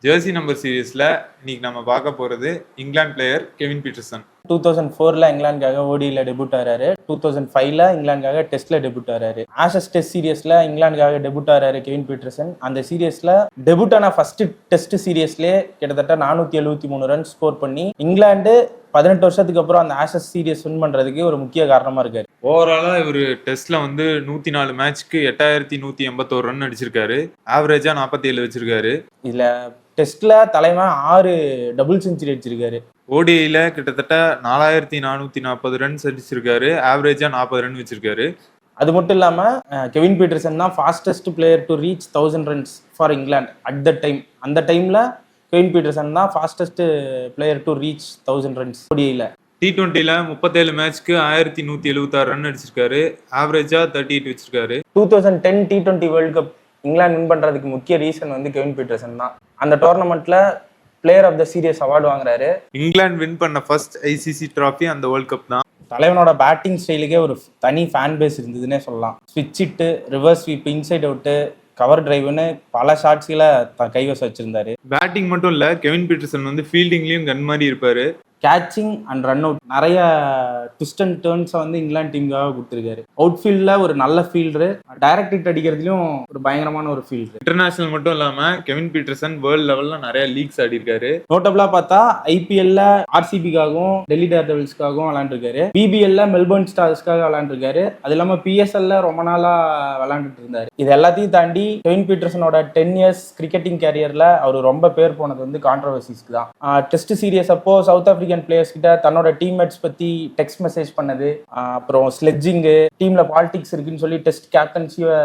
Jersey number சீரீஸ்ல இன்னைக்கு நம்ம பார்க்க போறது இங்கிலாந்து பிளேயர் கெவின் பீட்டர்சன். 2004ல இங்கிலாந்துக்காக ஓடியில் டெபியூட் ஆறாரு. 2005ல இங்கிலாந்துக்காக டெஸ்ட்ல டெபியூட் ஆறாரு. ஆஷஸ் டெஸ்ட் சீரியஸ்ல இங்கிலாந்துக்காக டெபியூட் ஆறாரு கெவின் பீட்டர்சன். அந்த சீரியஸ்ல டெபியூட் ஆன ஃபர்ஸ்ட் டெஸ்ட் சீரியஸ்லேயே கிட்டத்தட்ட 473 ரன் ஸ்கோர் பண்ணி இங்கிலாந்து 18 வருஷத்துக்கு அப்புறம் அந்த ஆஷஸ் சீரியஸ் வின் பண்றதுக்கு ஒரு முக்கிய காரணமா இருக்காரு. ஓவராலா இவர் டெஸ்ட்ல 104 மேட்ச்க்கு 8181 ரன் அடிச்சிருக்காரு. ஆவரேஜா 47 வச்சிருக்காரு. இதுல டெஸ்ட்ல தலைவன் 6 டபுள் செஞ்சுரி அடிச்சிருக்காரு. ஓடிஐல கிட்டத்தட்ட 4440 ரன்ஸ் அடிச்சிருக்காரு. ஆவரேஜா 40 ரன் வச்சிருக்காரு. அது மட்டும் இல்லாம கெவின் பீட்டர்சன் தான் fastest player to reach 1000 runs for England at the time. அந்த டைம்ல கெவின் பீட்டர்சன் தான் fastest player to reach 1000 runs ஓடிஐல. T20ல 37 மேட்ச்க்கு 1176 ரன் அடிச்சிருக்காரு. ஆவரேஜா 38 வச்சிருக்காரு. 2010 T20 world cup England win பண்றதுக்கு முக்கிய ரீசன் கெவின் பீட்டர்சன் தான். அந்த டோர்னமெண்ட்ல player of the series award வாங்குறாரு. இங்கிலாந்து வின் பண்ண ஃபர்ஸ்ட் ஐசிசி டிராஃபி அந்த வேர்ல்ட் கப் தான். தலைவனோட பேட்டிங் ஸ்டைலுக்கே ஒரு தனி ஃபேன் பேஸ் இருந்ததுன்னே சொல்லலாம். ஸ்விட்ச் hit, reverse sweep, inside out, cover டிரைவ்னு பல ஷாட்ஸ்களை கைவசம் வச்சிருந்தாரு. பேட்டிங் மட்டும் இல்ல, கெவின் பீட்டர்சன் ஃபீல்டிங்லயும் கன் மாதிரி இருப்பாரு. கேட்சிங் அண்ட் ரன் அவுட் நிறைய ட்விஸ்ட் அண்ட் டர்ன்ஸை இங்கிலாந்து டீமுக்காக கொடுத்துருக்காரு. அவுட்ஃபீல்டில் ஒரு நல்ல ஃபீல்டரு, டைரக்ட் ஹிட் அடிக்கிறதுலையும் ஒரு பயங்கரமான ஒரு ஃபீல்டர். இன்டர்நேஷனல் மட்டும் இல்லாம கெவின் பீட்டர்சன் வேர்ல்ட் லெவல்ல நிறைய லீக்ஸ் ஆடி இருக்காரு. நோட்டபிளா பார்த்தா ஐபிஎல்ல ஆர்சிபிக்காகவும் டெல்லி டேர்டெவில்ஸ்க்காகவும் விளையாண்டுருக்காரு. பிபிஎல்ல மெல்பர்ன் ஸ்டார்ஸ்க்காக விளையாண்டுருக்காரு. அது இல்லாம பிஎஸ்எல்ல ரொம்ப நாளா விளையாண்டுட்டு இருந்தாரு. இது எல்லாத்தையும் தாண்டி கெவின் பீட்டர்சனோட 10 இயர்ஸ் கிரிக்கெட்டிங் கேரியர்ல அவர் ரொம்ப பேர் போனது கான்ட்ரவர்சிஸ்க்கு தான். டெஸ்ட் சீரியஸ் அப்போ சவுத் ஆப்பிரிக்கன் பிளேயர்ஸ் கிட்ட தன்னோட டீம்மேட்ஸ் பத்தி டெக்ஸ்ட் மெசேஜ் பண்ணது, அப்புறம் ஸ்லெட்ஜிங்கு, டீம்ல பாலிடிக்ஸ் இருக்குன்னு சொல்லி டெஸ்ட் கேப்டன்சியை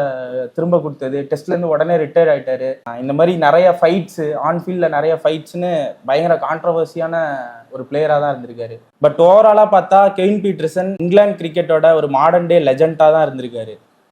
திரும்ப கொடுத்தது, டெஸ்ட்ல இருந்து உடனே ரிட்டையர் ஆயிட்டாரு. இந்த மாதிரி நிறைய ஃபைட்ஸ், ஆன் ஃபீல்ட்ல நிறைய ஃபைட்ஸ்னு பயங்கர கான்ட்ரவர்சியான ஒரு பிளேயரா தான் இருந்திருக்காரு. பட் ஓவராலா பார்த்தா கெவின் பீட்டர்சன் இங்கிலாந்து கிரிக்கெட்டோட ஒரு மாடர்ன் டே லெஜெண்டா தான் இருந்திருக்காரு.